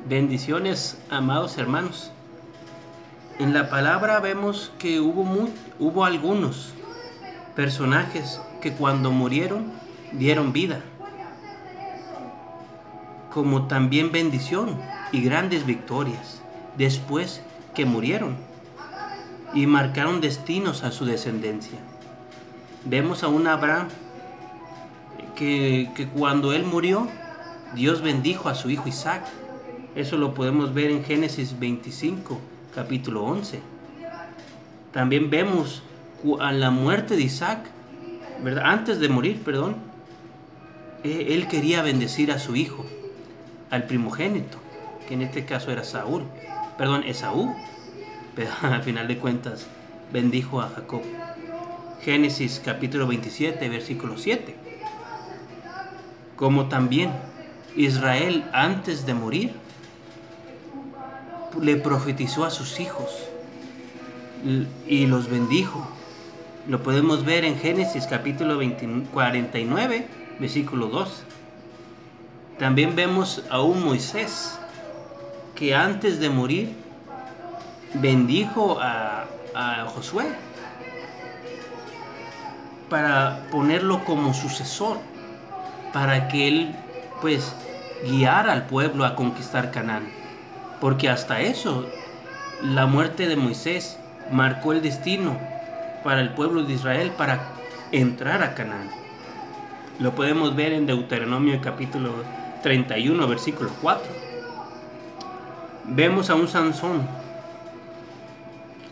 Bendiciones, amados hermanos. En la palabra vemos que hubo algunos personajes que cuando murieron dieron vida, como también bendición y grandes victorias después que murieron, y marcaron destinos a su descendencia. Vemos a un Abraham que cuando él murió, Dios bendijo a su hijo Isaac. Eso lo podemos ver en Génesis 25, capítulo 11. También vemos a la muerte de Isaac, ¿verdad? Antes de morir, perdón, él quería bendecir a su hijo, al primogénito, que en este caso era Esaú, pero al final de cuentas bendijo a Jacob. Génesis capítulo 27, versículo 7. Como también Israel antes de morir le profetizó a sus hijos y los bendijo. Lo podemos ver en Génesis capítulo 49, versículo 2. También vemos a un Moisés que antes de morir bendijo a Josué para ponerlo como sucesor, para que él pues guiara al pueblo a conquistar Canaán. Porque hasta eso, la muerte de Moisés marcó el destino para el pueblo de Israel para entrar a Canaán. Lo podemos ver en Deuteronomio capítulo 31, versículo 4. Vemos a un Sansón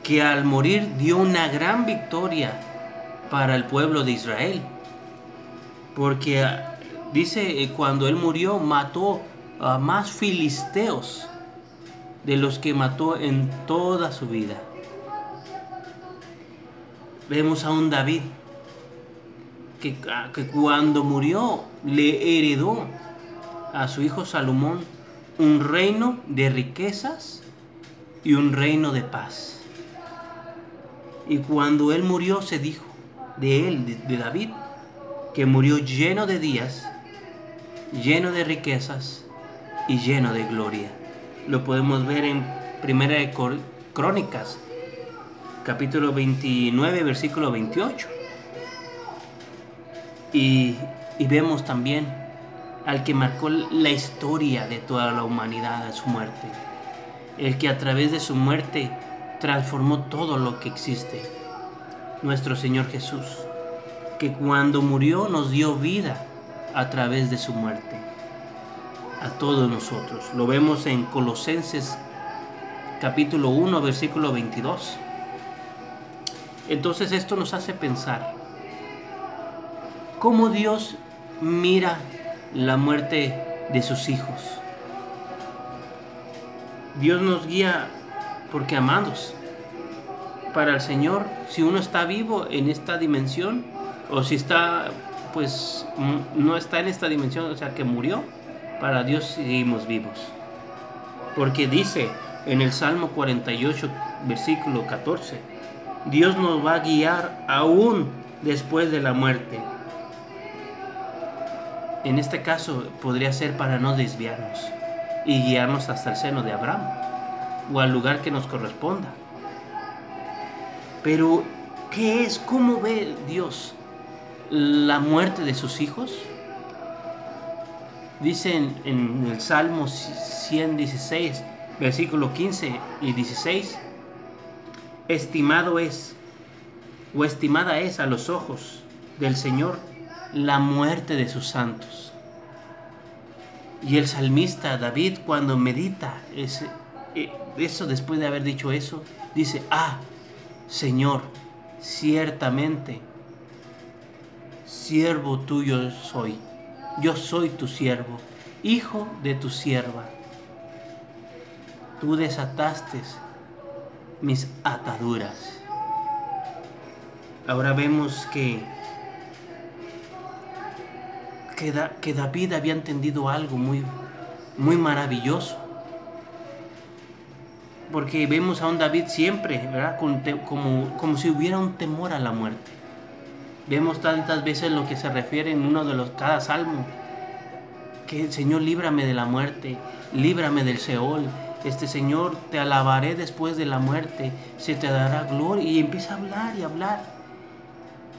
que al morir dio una gran victoria para el pueblo de Israel. Porque dice, cuando él murió, mató a más filisteos de los que mató en toda su vida. Vemos a un David que cuando murió le heredó a su hijo Salomón un reino de riquezas y un reino de paz. Y cuando él murió se dijo de él, de David, que murió lleno de días, lleno de riquezas y lleno de gloria. Lo podemos ver en Primera de Crónicas, capítulo 29, versículo 28. Y vemos también al que marcó la historia de toda la humanidad a su muerte. El que a través de su muerte transformó todo lo que existe. Nuestro Señor Jesús, que cuando murió nos dio vida a través de su muerte a todos nosotros. Lo vemos en Colosenses capítulo 1, versículo 22. Entonces esto nos hace pensar cómo Dios mira la muerte de sus hijos. Dios nos guía porque amados para el Señor, si uno está vivo en esta dimensión, o si está, pues no está en esta dimensión, o sea que murió, para Dios seguimos vivos. Porque dice en el Salmo 48, versículo 14, Dios nos va a guiar aún después de la muerte. En este caso podría ser para no desviarnos y guiarnos hasta el seno de Abraham o al lugar que nos corresponda. Pero, ¿qué es? ¿Cómo ve Dios la muerte de sus hijos? Dice en el Salmo 116, versículo 15 y 16, estimado es, o estimada es a los ojos del Señor la muerte de sus santos. Y el salmista David, cuando medita eso, después de haber dicho eso, dice, Señor, ciertamente, siervo tuyo soy. Yo soy tu siervo, hijo de tu sierva. Tú desataste mis ataduras. Ahora vemos que David había entendido algo muy, muy maravilloso. Porque vemos a un David siempre, ¿verdad? Como si hubiera un temor a la muerte. Vemos tantas veces lo que se refiere en cada salmo, que Señor, líbrame de la muerte, líbrame del Seol. Señor, te alabaré después de la muerte, se te dará gloria. Y empieza a hablar y hablar.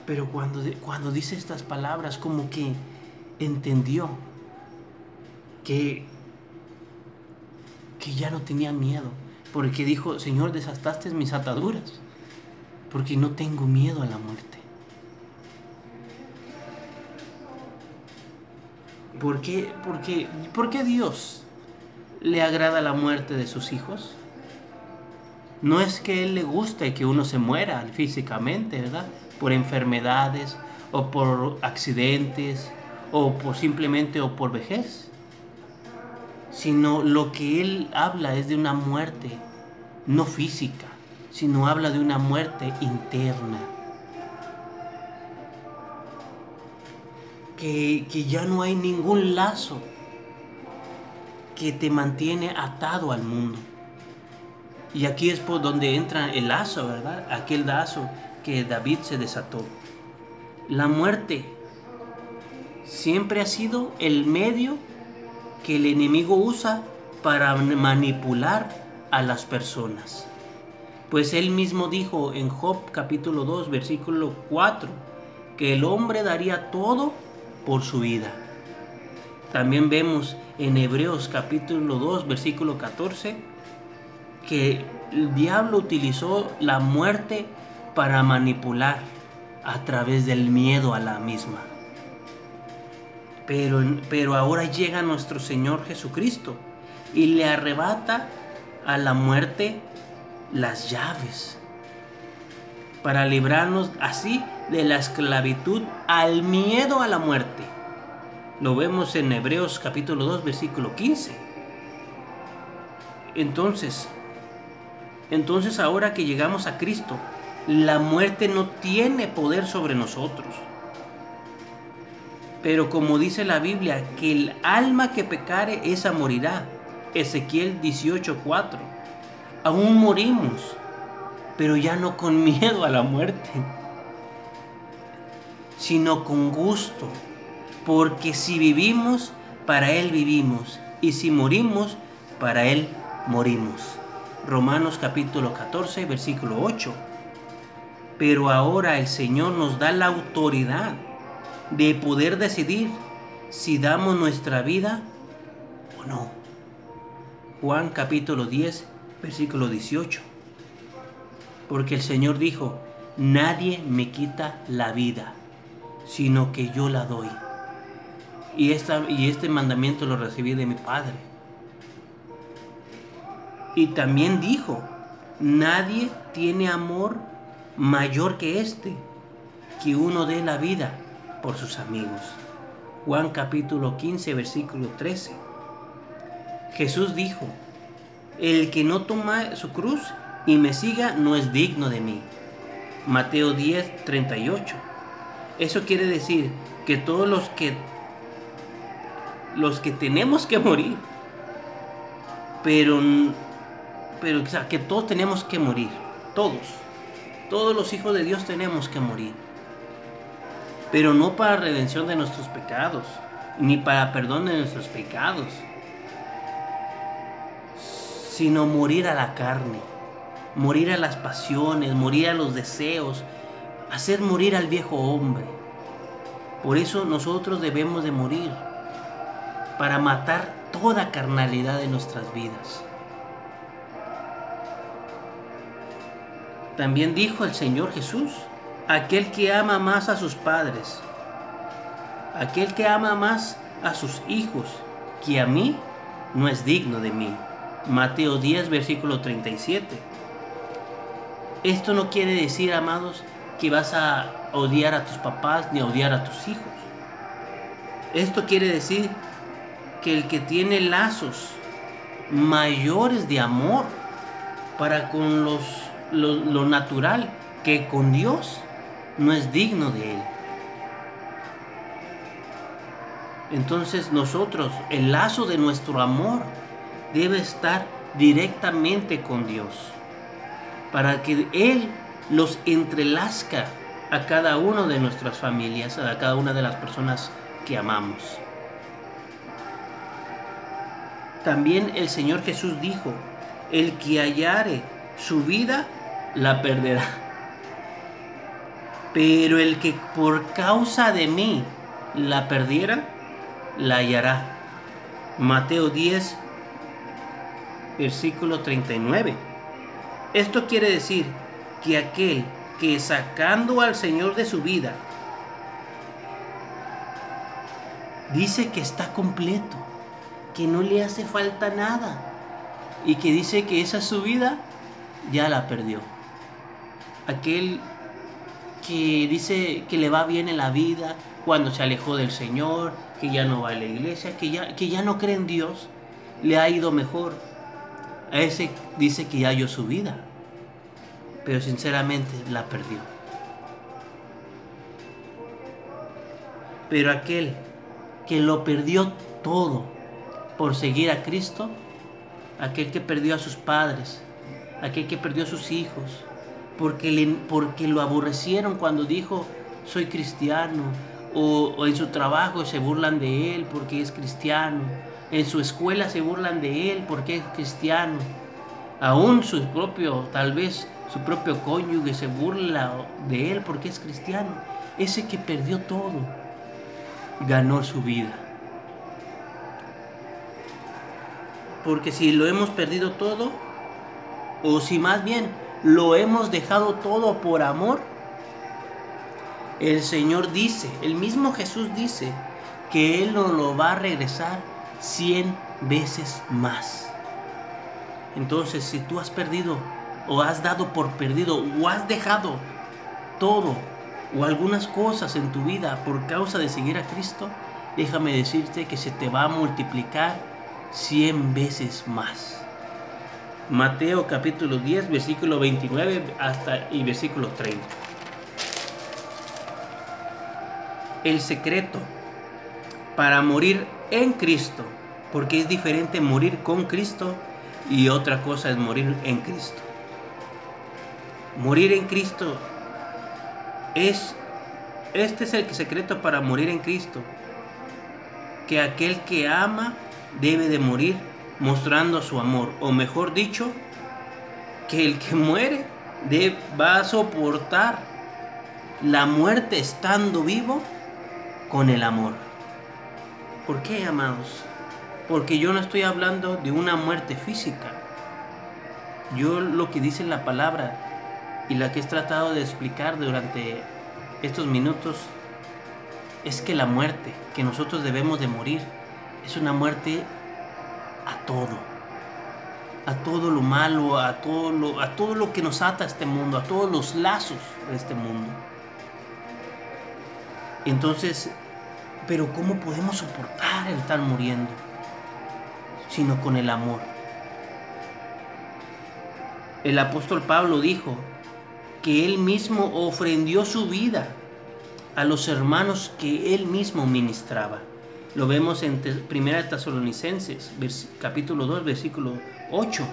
Pero cuando dice estas palabras, como que entendió que ya no tenía miedo, porque dijo: Señor, desataste mis ataduras, porque no tengo miedo a la muerte. ¿Por qué Dios le agrada la muerte de sus hijos? No es que a Él le guste que uno se muera físicamente, ¿verdad? Por enfermedades, o por accidentes, o simplemente por vejez. Sino lo que Él habla es de una muerte no física, sino habla de una muerte interna. Que ya no hay ningún lazo que te mantiene atado al mundo. Y aquí es por donde entra el lazo, ¿verdad? Aquel lazo que David se desató. La muerte siempre ha sido el medio que el enemigo usa para manipular a las personas. Pues él mismo dijo en Job capítulo 2, versículo 4, que el hombre daría todo por su vida. También vemos en Hebreos capítulo 2, versículo 14, que el diablo utilizó la muerte para manipular a través del miedo a la misma. Pero ahora llega nuestro Señor Jesucristo y le arrebata a la muerte las llaves para librarnos así de la esclavitud al miedo a la muerte. Lo vemos en Hebreos capítulo 2, versículo 15. Entonces ahora que llegamos a Cristo, la muerte no tiene poder sobre nosotros. Pero como dice la Biblia, que el alma que pecare, esa morirá. Ezequiel 18:4. Aún morimos, pero ya no con miedo a la muerte, sino con gusto. Porque si vivimos, para Él vivimos. Y si morimos, para Él morimos. Romanos capítulo 14, versículo 8. Pero ahora el Señor nos da la autoridad de poder decidir si damos nuestra vida o no. Juan capítulo 10, versículo 18. Porque el Señor dijo: nadie me quita la vida, sino que yo la doy. Y este mandamiento lo recibí de mi Padre. Y también dijo: nadie tiene amor mayor que este, que uno dé la vida por sus amigos. Juan capítulo 15, versículo 13. Jesús dijo: el que no toma su cruz y me siga no es digno de mí. Mateo 10, 38. Eso quiere decir que todos los que tenemos que morir, pero o sea, que todos tenemos que morir, todos los hijos de Dios tenemos que morir, pero no para redención de nuestros pecados, ni para perdón de nuestros pecados, sino morir a la carne, morir a las pasiones, morir a los deseos, hacer morir al viejo hombre. Por eso nosotros debemos de morir, para matar toda carnalidad de nuestras vidas. También dijo el Señor Jesús: aquel que ama más a sus padres, aquel que ama más a sus hijos que a mí, no es digno de mí. Mateo 10, versículo 37. Esto no quiere decir, amados, que vas a odiar a tus papás ni a odiar a tus hijos. Esto quiere decir que el que tiene lazos mayores de amor para con lo natural que con Dios, no es digno de Él. Entonces nosotros, el lazo de nuestro amor debe estar directamente con Dios, para que Él los entrelazca a cada una de nuestras familias, a cada una de las personas que amamos. También el Señor Jesús dijo, el que hallare su vida, la perderá. Pero el que por causa de mí la perdiera, la hallará. Mateo 10, versículo 39. Esto quiere decir que aquel que sacando al Señor de su vida, dice que está completo, que no le hace falta nada, y que dice que esa su vida ya la perdió. Aquel que dice que le va bien en la vida cuando se alejó del Señor, que ya no va a la iglesia, que ya no cree en Dios, le ha ido mejor. A ese dice que ya halló su vida, pero sinceramente la perdió. Pero aquel que lo perdió todo por seguir a Cristo, aquel que perdió a sus padres, aquel que perdió a sus hijos, porque lo aborrecieron cuando dijo soy cristiano, o en su trabajo se burlan de él porque es cristiano, en su escuela se burlan de él porque es cristiano, aún tal vez su propio cónyuge se burla de él porque es cristiano. Ese que perdió todo ganó su vida. Porque si lo hemos perdido todo, o si más bien lo hemos dejado todo por amor, el Señor dice, el mismo Jesús dice, que Él nos lo va a regresar 100 veces más. Entonces, si tú has perdido, o has dado por perdido, o has dejado todo, o algunas cosas en tu vida por causa de seguir a Cristo, déjame decirte que se te va a multiplicar 100 veces más. Mateo capítulo 10, versículo 29 y versículo 30. El secreto para morir en Cristo, porque es diferente morir con Cristo y otra cosa es morir en Cristo. Morir en Cristo este es el secreto para morir en Cristo, que aquel que ama debe de morir mostrando su amor, o mejor dicho, que el que muere va a soportar la muerte estando vivo con el amor. ¿Por qué, amados? Porque yo no estoy hablando de una muerte física. Yo lo que dice la palabra y la que he tratado de explicar durante estos minutos es que la muerte que nosotros debemos de morir es una muerte a todo lo malo, a todo lo que nos ata a este mundo, a todos los lazos de este mundo. Entonces, pero ¿cómo podemos soportar el estar muriendo? Sino con el amor. El apóstol Pablo dijo que él mismo ofrendió su vida a los hermanos que él mismo ministraba. Lo vemos en 1 Tesalonicenses, capítulo 2, versículo 8.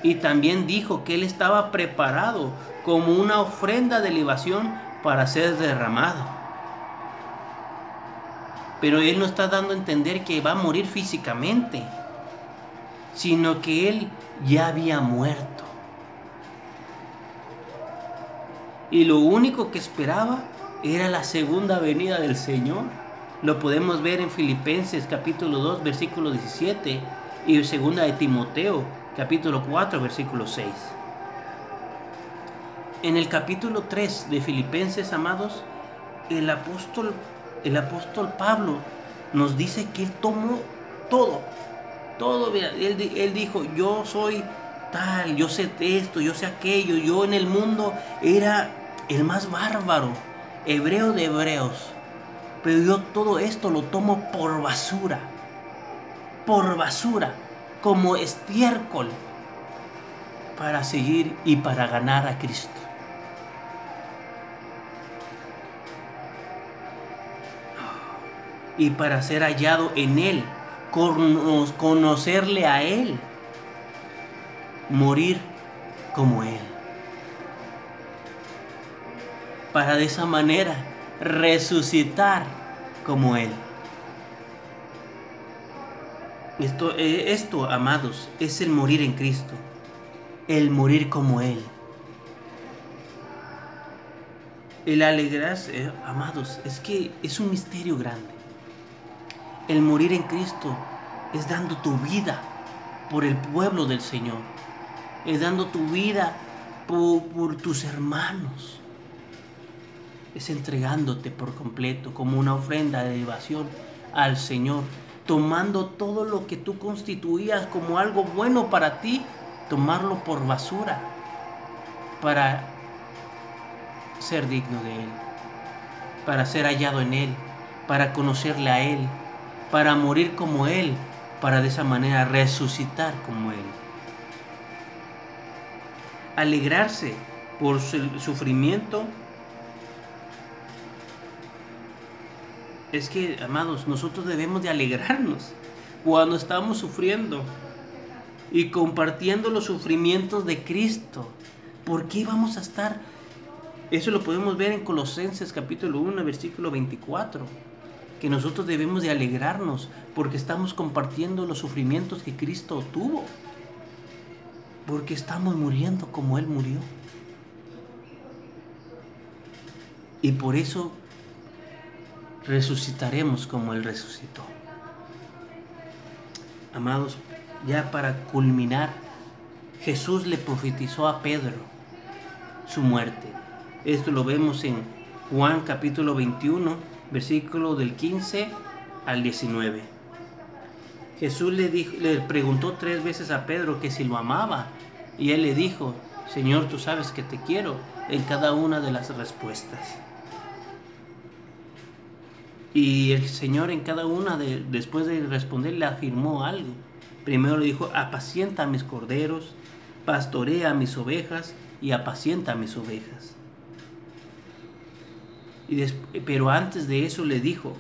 Y también dijo que él estaba preparado como una ofrenda de libación para ser derramado. Pero él no está dando a entender que va a morir físicamente, sino que él ya había muerto. Y lo único que esperaba era la segunda venida del Señor. Lo podemos ver en Filipenses capítulo 2, versículo 17 y en 2 de Timoteo capítulo 4, versículo 6. En el capítulo 3 de Filipenses, amados, el apóstol Pablo nos dice que él tomó todo. Él dijo, yo soy tal, yo sé esto, yo sé aquello, yo en el mundo era el más bárbaro, hebreo de hebreos, pero yo todo esto lo tomo por basura, como estiércol, para seguir y para ganar a Cristo. Y para ser hallado en Él, conocerle a Él, morir como Él, para de esa manera resucitar como Él. Esto, amados, es el morir en Cristo, el morir como Él. El alegrarse, amados, es que es un misterio grande. El morir en Cristo es dando tu vida por el pueblo del Señor. Es dando tu vida por tus hermanos. Es entregándote por completo como una ofrenda de devoción al Señor. Tomando todo lo que tú constituías como algo bueno para ti, tomarlo por basura para ser digno de Él, para ser hallado en Él, para conocerle a Él, para morir como Él, para de esa manera resucitar como Él. Alegrarse por el sufrimiento. Es que, amados, nosotros debemos de alegrarnos cuando estamos sufriendo y compartiendo los sufrimientos de Cristo. ¿Por qué vamos a estar? Eso lo podemos ver en Colosenses capítulo 1, versículo 24. Que nosotros debemos de alegrarnos porque estamos compartiendo los sufrimientos que Cristo tuvo. Porque estamos muriendo como Él murió. Y por eso resucitaremos como Él resucitó. Amados, ya para culminar, Jesús le profetizó a Pedro su muerte. Esto lo vemos en Juan capítulo 21, versículo del 15 al 19. Jesús le preguntó 3 veces a Pedro que si lo amaba, y él le dijo: Señor, tú sabes que te quiero, en cada una de las respuestas. Y el Señor en cada una, después de responder, le afirmó algo. Primero le dijo: apacienta a mis corderos, pastorea a mis ovejas y apacienta a mis ovejas. Pero antes de eso le dijo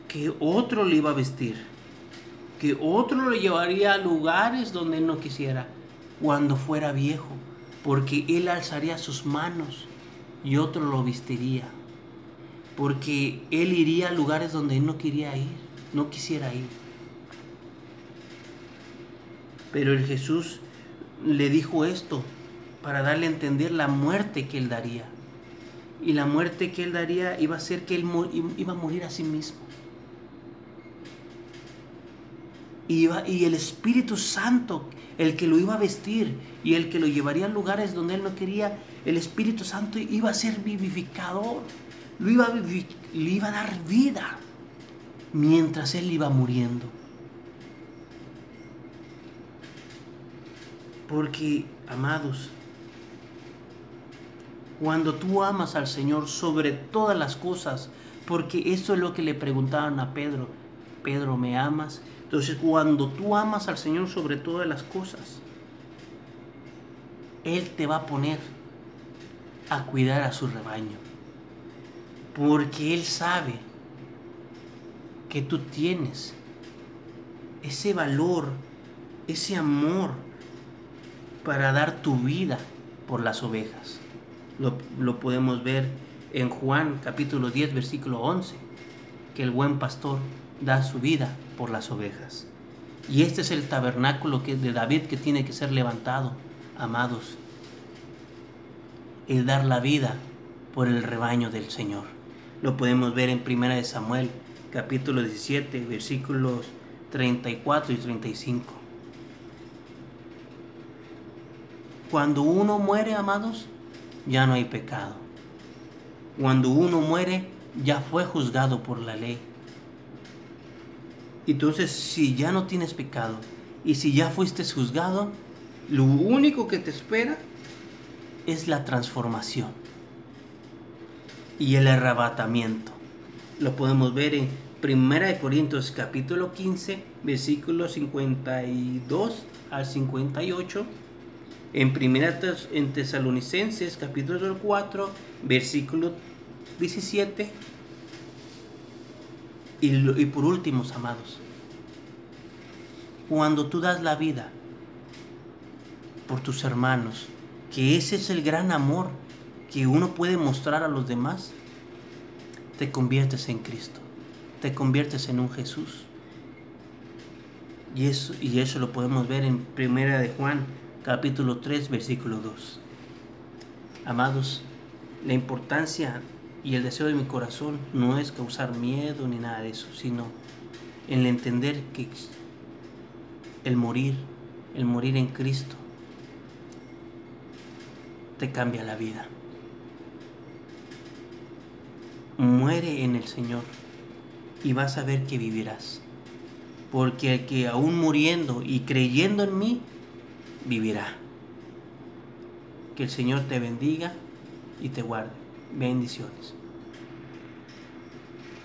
que otro le iba a vestir, que otro lo llevaría a lugares donde él no quisiera cuando fuera viejo, porque él alzaría sus manos y otro lo vestiría, porque él iría a lugares donde él no quisiera ir. Pero el Jesús le dijo esto para darle a entender la muerte que él daría. Y la muerte que él daría iba a ser que él iba a morir a sí mismo. Y el Espíritu Santo, el que lo iba a vestir y el que lo llevaría a lugares donde él no quería, el Espíritu Santo iba a ser vivificador, le iba a dar vida mientras él iba muriendo. Porque, amados, cuando tú amas al Señor sobre todas las cosas, porque eso es lo que le preguntaban a Pedro: Pedro, ¿me amas? Entonces, cuando tú amas al Señor sobre todas las cosas, Él te va a poner a cuidar a su rebaño, porque Él sabe que tú tienes ese valor, ese amor para dar tu vida por las ovejas. Lo podemos ver en Juan capítulo 10, versículo 11, que el buen pastor da su vida por las ovejas. Y este es el tabernáculo de David que tiene que ser levantado, amados. El dar la vida por el rebaño del Señor. Lo podemos ver en 1 Samuel capítulo 17, versículos 34 y 35. Cuando uno muere, amados, ya no hay pecado. Cuando uno muere, ya fue juzgado por la ley. Entonces, si ya no tienes pecado y si ya fuiste juzgado, lo único que te espera es la transformación y el arrebatamiento. Lo podemos ver en 1 Corintios capítulo 15, versículos 52 al 58. En Tesalonicenses capítulo 4, versículo 17. Y por último, amados, cuando tú das la vida por tus hermanos, que ese es el gran amor que uno puede mostrar a los demás, te conviertes en Cristo, te conviertes en un Jesús. Y eso lo podemos ver en Primera de Juan, capítulo 3, versículo 2. Amados, la importancia y el deseo de mi corazón no es causar miedo ni nada de eso, sino el entender que el morir en Cristo te cambia la vida. Muere en el Señor y vas a ver que vivirás. Porque el que aún muriendo y creyendo en mí, vivirá. Que el Señor te bendiga y te guarde. Bendiciones.